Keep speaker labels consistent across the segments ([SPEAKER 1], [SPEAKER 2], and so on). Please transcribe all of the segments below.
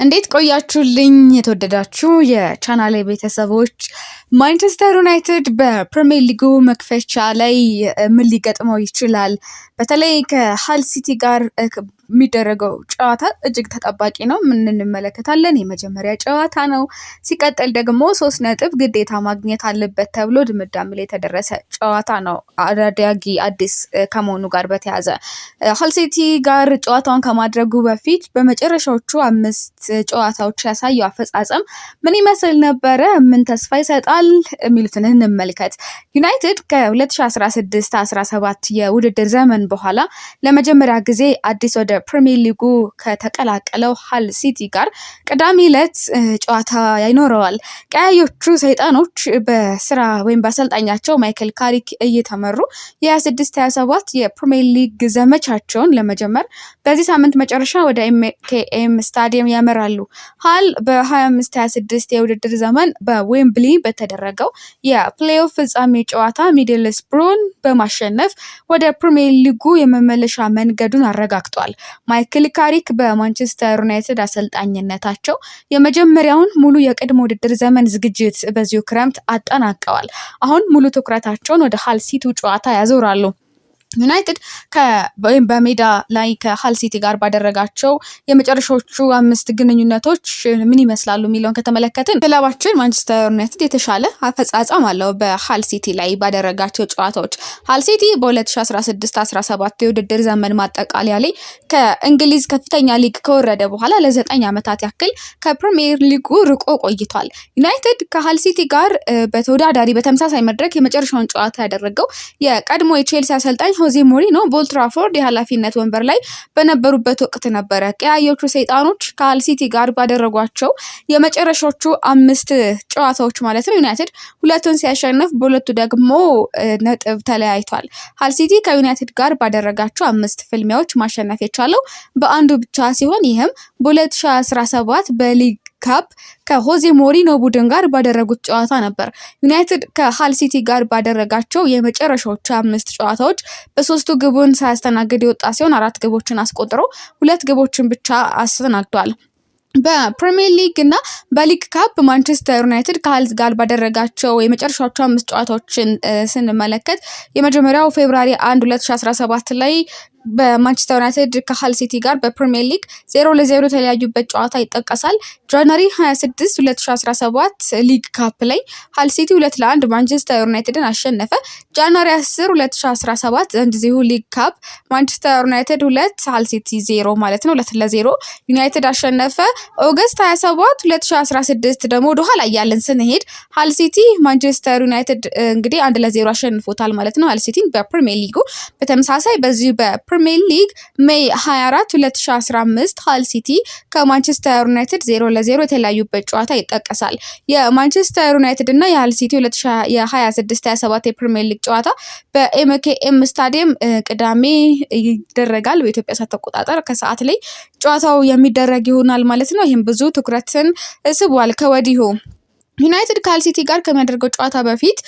[SPEAKER 1] እንዴት ቆያችሁልኝ የተወደዳችሁ የቻናሌ ቤተሰቦች? ማንቸስተር ዩናይትድ በፕሪሚየር ሊጉ መክፈቻ ላይ ምን ሊገጥመው ይችላል? በተለይ ከሃል ሲቲ ጋር የሚደረገው ጨዋታ እጅግ ተጠባቂ ነው። ምን እንመለከታለን? የመጀመሪያ ጨዋታ ነው። ሲቀጥል ደግሞ 3 ነጥብ ግዴታ ማግኘት አለበት ተብሎ ድምዳሜ ላይ የተደረሰ ጨዋታ ነው። አዳጊ አዲስ ከመሆኑ ጋር በተያያዘ ሃል ሲቲ ጋር ጨዋታውን ከማድረጉ በፊት በመጨረሻዎቹ 5 ጨዋታዎች ያሳየው አፈጻጸም ምን ይመስል ነበረ? ምን ተስፋ ይሰጣል? የሚሉትን እንመልከት። ዩናይትድ ከ2016-17 የውድድር ዘመን በኋላ ለመጀመሪያ ጊዜ አዲስ ወደ ፕሪሚየር ሊጉ ከተቀላቀለው ሃል ሲቲ ጋር ቅዳሜ ዕለት ጨዋታ ይኖረዋል። ቀያዮቹ ሰይጣኖች በስራ ወይም በአሰልጣኛቸው ማይክል ካሪክ እየተመሩ የ26-27 የፕሪሚየር ሊግ ዘመቻቸውን ለመጀመር በዚህ ሳምንት መጨረሻ ወደ ኤምኬኤም ስታዲየም ያመራሉ። ሃል በ25-26 የውድድር ዘመን በዌምብሊ በተደረገው የፕሌይኦፍ ፍጻሜ ጨዋታ ሚድልስብሮን በማሸነፍ ወደ ፕሪሚየር ሊጉ የመመለሻ መንገዱን አረጋግጧል። ማይክል ካሪክ በማንቸስተር ዩናይትድ አሰልጣኝነታቸው የመጀመሪያውን ሙሉ የቅድመ ውድድር ዘመን ዝግጅት በዚሁ ክረምት አጠናቀዋል። አሁን ሙሉ ትኩረታቸውን ወደ ሃል ሲቲው ጨዋታ ያዞራሉ። ዩናይትድ በሜዳ ላይ ከሃል ሲቲ ጋር ባደረጋቸው የመጨረሻዎቹ 5 ግንኙነቶች ምን ይመስላሉ የሚለውን ከተመለከትን ክለባችን ማንቸስተር ዩናይትድ የተሻለ አፈጻጸም አለው በሃል ሲቲ ላይ ባደረጋቸው ጨዋታዎች። ሃል ሲቲ በ2016-17 የውድድር ዘመን ማጠቃለያ ላይ ከእንግሊዝ ከፍተኛ ሊግ ከወረደ በኋላ ለ9 ዓመታት ያክል ከፕሪሚየር ሊጉ ርቆ ቆይቷል። ዩናይትድ ከሃል ሲቲ ጋር በተወዳዳሪ በተመሳሳይ መድረክ የመጨረሻውን ጨዋታ ያደረገው የቀድሞ የቼልሲ አሰልጣኝ ሆዜ ሞሪኖ በኦልትራፎርድ የኃላፊነት ወንበር ላይ በነበሩበት ወቅት ነበረ። ቀያዮቹ ሰይጣኖች ከሃል ሲቲ ጋር ባደረጓቸው የመጨረሻዎቹ 5 ጨዋታዎች ማለት ነው ዩናይትድ 2ቱን ሲያሸንፍ በሁለቱ ደግሞ ነጥብ ተለያይቷል። ሃል ሲቲ ከዩናይትድ ጋር ባደረጋቸው 5 ፍልሚያዎች ማሸነፍ የቻለው በአንዱ ብቻ ሲሆን ይህም በ2017 በሊግ ካፕ ከሆዜ ሞሪኖ ቡድን ጋር ባደረጉት ጨዋታ ነበር። ዩናይትድ ከሃል ሲቲ ጋር ባደረጋቸው የመጨረሻዎቹ 5 ጨዋታዎች በ3ቱ ግቡን ሳያስተናግድ የወጣ ሲሆን 4 ግቦችን አስቆጥሮ 2 ግቦችን ብቻ አስተናግዷል። በፕሪሚየር ሊግ እና በሊግ ካፕ ማንቸስተር ዩናይትድ ከሃል ጋር ባደረጋቸው የመጨረሻዎቹ 5 ጨዋታዎችን ስንመለከት የመጀመሪያው ፌብሩዋሪ 1 2017 ላይ በማንቸስተር ዩናይትድ ከሃል ሲቲ ጋር በፕሪሚየር ሊግ 0-0 የተለያዩበት ጨዋታ ይጠቀሳል። ጃንዋሪ 26 2017 ሊግ ካፕ ላይ ሃል ሲቲ 2-1 ማንቸስተር ዩናይትድን አሸነፈ። ጃንዋሪ 10 2017 እንደዚሁ ሊግ ካፕ ማንቸስተር ዩናይትድ 2 ሃል ሲቲ 0 ማለት ነው 2-0 ዩናይትድ አሸነፈ። ኦገስት 27 2016 ደግሞ ወደ ኋላ ያለን ስንሄድ ሃል ሲቲ ማንቸስተር ዩናይትድ እንግዲህ 1-0 አሸንፎታል ማለት ነው ሃል ሲቲን በፕሪሚየር ሊጉ። በተመሳሳይ በዚህ ፕሪሚየር ሊግ ሜይ 24 2015 ሃል ሲቲ ከማንቸስተር ዩናይትድ 0-0 የተለያዩበት ጨዋታ ይጠቀሳል። የማንቸስተር ዩናይትድ እና የሃል ሲቲ የ26-27 የፕሪሚየር ሊግ ጨዋታ በኤምኬኤም ስታዲየም ቅዳሜ ይደረጋል። በኢትዮጵያ ሰዓት አቆጣጠር ከሰዓት ላይ ጨዋታው የሚደረግ ይሆናል ማለት ነው። ይህም ብዙ ትኩረትን ስቧል ከወዲሁ። ዩናይትድ ከሃል ሲቲ ጋር ከሚያደርገው ጨዋታ በፊት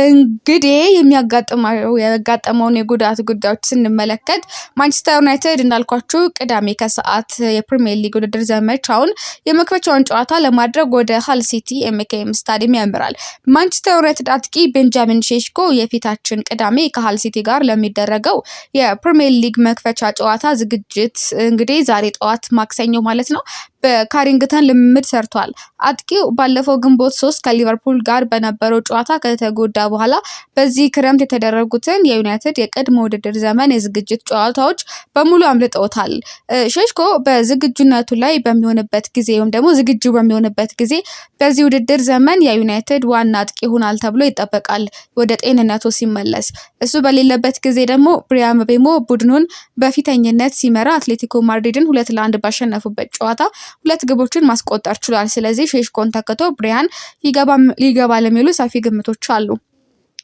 [SPEAKER 1] እንግዲህ የሚያጋጥመውን የጉዳት ጉዳዮች ስንመለከት ማንቸስተር ዩናይትድ እንዳልኳችሁ ቅዳሜ ከሰዓት የፕሪሚየር ሊግ ውድድር ዘመቻውን የመክፈቻውን ጨዋታ ለማድረግ ወደ ሃል ሲቲ ኤምኬኤም ስታዲየም ያመራል። ማንቸስተር ዩናይትድ አጥቂ ቤንጃሚን ሼሽኮ የፊታችን ቅዳሜ ከሃል ሲቲ ጋር ለሚደረገው የፕሪሚየር ሊግ መክፈቻ ጨዋታ ዝግጅት እንግዲህ ዛሬ ጠዋት ማክሰኞ ማለት ነው በካሪንግተን ልምምድ ሰርቷል። አጥቂው ባለፈው ግንቦት 3 ከሊቨርፑል ጋር በነበረው ጨዋታ ከተጎዳ በኋላ በዚህ ክረምት የተደረጉትን የዩናይትድ የቅድመ ውድድር ዘመን የዝግጅት ጨዋታዎች በሙሉ አምልጠውታል። ሼሽኮ በዝግጁነቱ ላይ በሚሆንበት ጊዜ ወይም ደግሞ ዝግጁ በሚሆንበት ጊዜ በዚህ ውድድር ዘመን የዩናይትድ ዋና አጥቂ ይሆናል ተብሎ ይጠበቃል ወደ ጤንነቱ ሲመለስ። እሱ በሌለበት ጊዜ ደግሞ ብሪያን ምቤሞ ቡድኑን በፊተኝነት ሲመራ አትሌቲኮ ማድሪድን 2-1 ባሸነፉበት ጨዋታ 2 ግቦችን ማስቆጠር ችሏል። ስለዚህ ሼሽኮን ተክቶ ብሪያን ሊገባ ለሚሉ ሰፊ ግምቶች አሉ።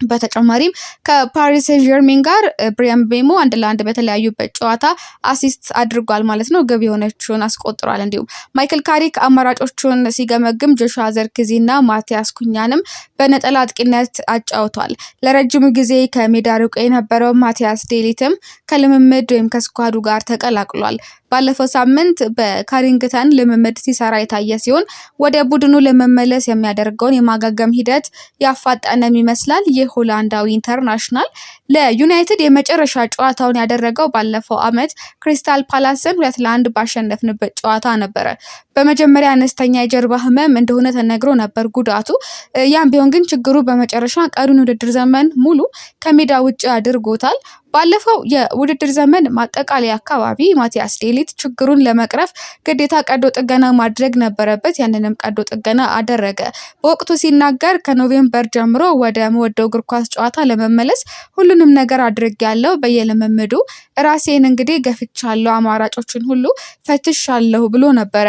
[SPEAKER 1] በተጨማሪም ከፓሪስ ሴን ዠርሜን ጋር ብሪያን ቤሞ 1-1 በተለያዩበት ጨዋታ አሲስት አድርጓል ማለት ነው። ግብ የሆነችውን አስቆጥሯል። እንዲሁም ማይክል ካሪክ አማራጮቹን ሲገመግም ጆሹዋ ዘርክዚ እና ማቲያስ ኩኛንም በነጠላ አጥቂነት አጫውቷል። ለረጅሙ ጊዜ ከሜዳ ርቆ የነበረው ማቲያስ ዴሊትም ከልምምድ ወይም ከስኳዱ ጋር ተቀላቅሏል። ባለፈው ሳምንት በካሪንግተን ልምምድ ሲሰራ የታየ ሲሆን ወደ ቡድኑ ለመመለስ የሚያደርገውን የማገገም ሂደት ያፋጠነም ይመስላል። የሆላንዳዊ ኢንተርናሽናል ለዩናይትድ የመጨረሻ ጨዋታውን ያደረገው ባለፈው ዓመት ክሪስታል ፓላስን 2-1 ባሸነፍንበት ጨዋታ ነበረ። በመጀመሪያ አነስተኛ የጀርባ ህመም እንደሆነ ተነግሮ ነበር ጉዳቱ። ያም ቢሆን ግን ችግሩ በመጨረሻ ቀሪውን ውድድር ዘመን ሙሉ ከሜዳ ውጭ አድርጎታል። ባለፈው የውድድር ዘመን ማጠቃለያ አካባቢ ማቲያስ ዴሊት ችግሩን ለመቅረፍ ግዴታ ቀዶ ጥገና ማድረግ ነበረበት። ያንንም ቀዶ ጥገና አደረገ። በወቅቱ ሲናገር ከኖቬምበር ጀምሮ ወደ መወደው እግር ኳስ ጨዋታ ለመመለስ ሁሉንም ነገር አድርጌያለሁ። በየልምምዱ ራሴን እንግዲህ ገፍቻለሁ፣ አማራጮችን ሁሉ ፈትሻለሁ ብሎ ነበረ።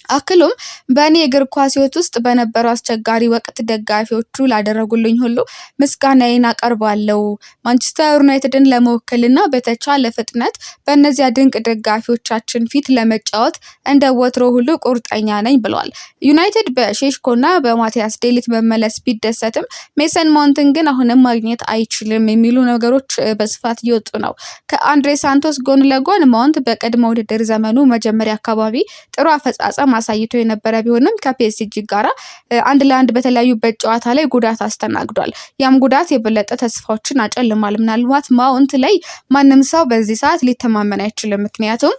[SPEAKER 1] አክሎም በእኔ እግር ኳስ ህይወት ውስጥ በነበረው አስቸጋሪ ወቅት ደጋፊዎቹ ላደረጉልኝ ሁሉ ምስጋናዬን አቀርባለሁ። ማንቸስተር ዩናይትድን ለመወከልና በተቻለ ፍጥነት በእነዚያ ድንቅ ደጋፊዎቻችን ፊት ለመጫወት እንደ ወትሮ ሁሉ ቁርጠኛ ነኝ ብለዋል። ዩናይትድ በሼሽኮና በማቲያስ ዴሊት መመለስ ቢደሰትም ሜሰን ማውንትን ግን አሁንም ማግኘት አይችልም የሚሉ ነገሮች በስፋት እየወጡ ነው። ከአንድሬ ሳንቶስ ጎን ለጎን ማውንት በቅድመ ውድድር ዘመኑ መጀመሪያ አካባቢ ጥሩ አፈጻጸም አሳይቶ የነበረ ቢሆንም ከፒኤስጂ ጋራ 1-1 በተለያዩበት ጨዋታ ላይ ጉዳት አስተናግዷል። ያም ጉዳት የበለጠ ተስፋዎችን አጨልሟል። ምናልባት ማውንት ላይ ማንም ሰው በዚህ ሰዓት ሊተማመን አይችልም። ምክንያቱም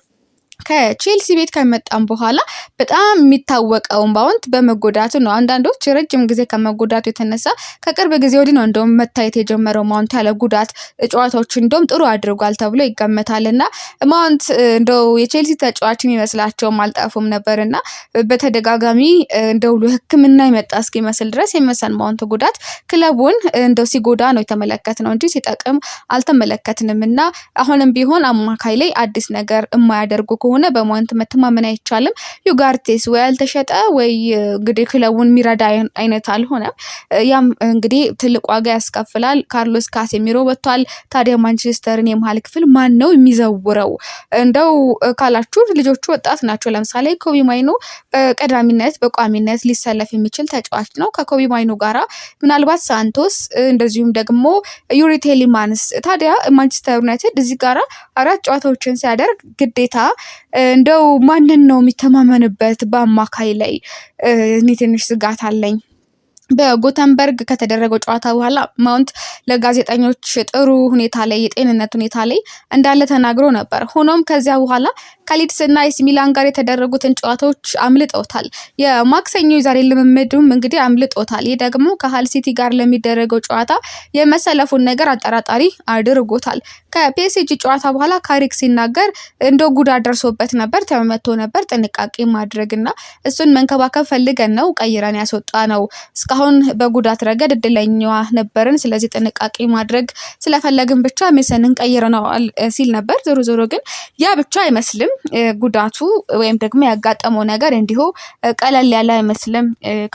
[SPEAKER 1] ከቼልሲ ቤት ከመጣም በኋላ በጣም የሚታወቀው ማውንት በመጎዳቱ ነው። አንዳንዶች ረጅም ጊዜ ከመጎዳቱ የተነሳ ከቅርብ ጊዜ ወዲህ ነው እንደውም መታየት የጀመረው ማውንት ያለ ጉዳት ጨዋታዎች እንደውም ጥሩ አድርጓል ተብሎ ይገመታልና ማውንት እንደው የቼልሲ ተጫዋች የሚመስላቸውም አልጠፉም ነበርና በተደጋጋሚ እንደው ሕክምና የመጣ እስኪመስል ድረስ የመሰን ማውንት ጉዳት ክለቡን እንደው ሲጎዳ ነው የተመለከትነው እንጂ ሲጠቅም አልተመለከትንምና አሁንም ቢሆን አማካይ ላይ አዲስ ነገር የማያደርጉ ከሆነ በማውንት መተማመን አይቻልም። ዩጋርቴስ ወይ አልተሸጠ ወይ እንግዲህ ክለቡን የሚረዳ አይነት አልሆነም። ያም እንግዲህ ትልቅ ዋጋ ያስከፍላል። ካርሎስ ካሴሚሮ ወጥቷል። ታዲያ ማንቸስተርን የመሃል ክፍል ማን ነው የሚዘውረው? እንደው ካላችሁ ልጆቹ ወጣት ናቸው። ለምሳሌ ኮቢ ማይኖ በቀዳሚነት በቋሚነት ሊሰለፍ የሚችል ተጫዋች ነው። ከኮቢ ማይኖ ጋራ ምናልባት ሳንቶስ እንደዚሁም ደግሞ ዩሪ ቴሊማንስ። ታዲያ ማንቸስተር ዩናይትድ እዚህ ጋራ 4 ጨዋታዎችን ሲያደርግ ግዴታ እንደው ማንን ነው የሚተማመንበት በአማካይ ላይ? እኔ ትንሽ ስጋት አለኝ። በጎተንበርግ ከተደረገው ጨዋታ በኋላ ማውንት ለጋዜጠኞች ጥሩ ሁኔታ ላይ የጤንነት ሁኔታ ላይ እንዳለ ተናግሮ ነበር። ሆኖም ከዚያ በኋላ ከሊድስ እና ኤሲ ሚላን ጋር የተደረጉትን ጨዋታዎች አምልጦታል። የማክሰኞ ዛሬ ልምምዱም እንግዲህ አምልጦታል። ይህ ደግሞ ከሃል ሲቲ ጋር ለሚደረገው ጨዋታ የመሰለፉን ነገር አጠራጣሪ አድርጎታል። ከፒኤስጂ ጨዋታ በኋላ ካሪክ ሲናገር እንደው ጉዳት ደርሶበት ነበር፣ ተመቶ ነበር፣ ጥንቃቄ ማድረግና እሱን መንከባከብ ፈልገን ነው ቀይረን ያስወጣ ነው። እስካሁን በጉዳት ረገድ እድለኛዋ ነበርን፣ ስለዚህ ጥንቃቄ ማድረግ ስለፈለግን ብቻ ሜሰንን ቀይረናል ሲል ነበር። ዞሮ ግን ያ ብቻ አይመስልም። ጉዳቱ ወይም ደግሞ ያጋጠመው ነገር እንዲሁ ቀለል ያለ አይመስልም።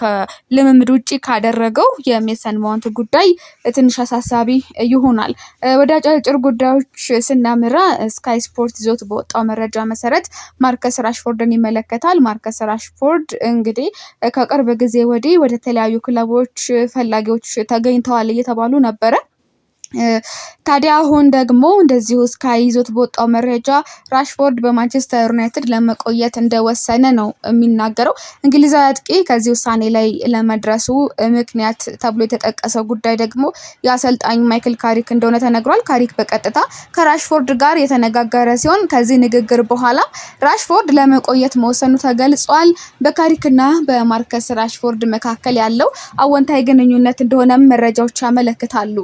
[SPEAKER 1] ከልምምድ ውጪ ካደረገው የሜሰን ማውንት ጉዳይ ትንሽ አሳሳቢ ይሆናል። ወደ አጫጭር ጉዳዮች ስናምራ ስካይ ስፖርት ይዞት በወጣው መረጃ መሰረት ማርከስ ራሽፎርድን ይመለከታል። ማርከስ ራሽፎርድ እንግዲህ ከቅርብ ጊዜ ወዲህ ወደ ተለያዩ ክለቦች ፈላጊዎች ተገኝተዋል እየተባሉ ነበረ። ታዲያ አሁን ደግሞ እንደዚሁ ስካይ ይዞት በወጣው መረጃ ራሽፎርድ በማንቸስተር ዩናይትድ ለመቆየት እንደወሰነ ነው የሚናገረው። እንግሊዛዊ አጥቂ ከዚህ ውሳኔ ላይ ለመድረሱ ምክንያት ተብሎ የተጠቀሰው ጉዳይ ደግሞ የአሰልጣኝ ማይክል ካሪክ እንደሆነ ተነግሯል። ካሪክ በቀጥታ ከራሽፎርድ ጋር የተነጋገረ ሲሆን ከዚህ ንግግር በኋላ ራሽፎርድ ለመቆየት መወሰኑ ተገልጿል። በካሪክና በማርከስ ራሽፎርድ መካከል ያለው አወንታዊ ግንኙነት እንደሆነም መረጃዎች ያመለክታሉ።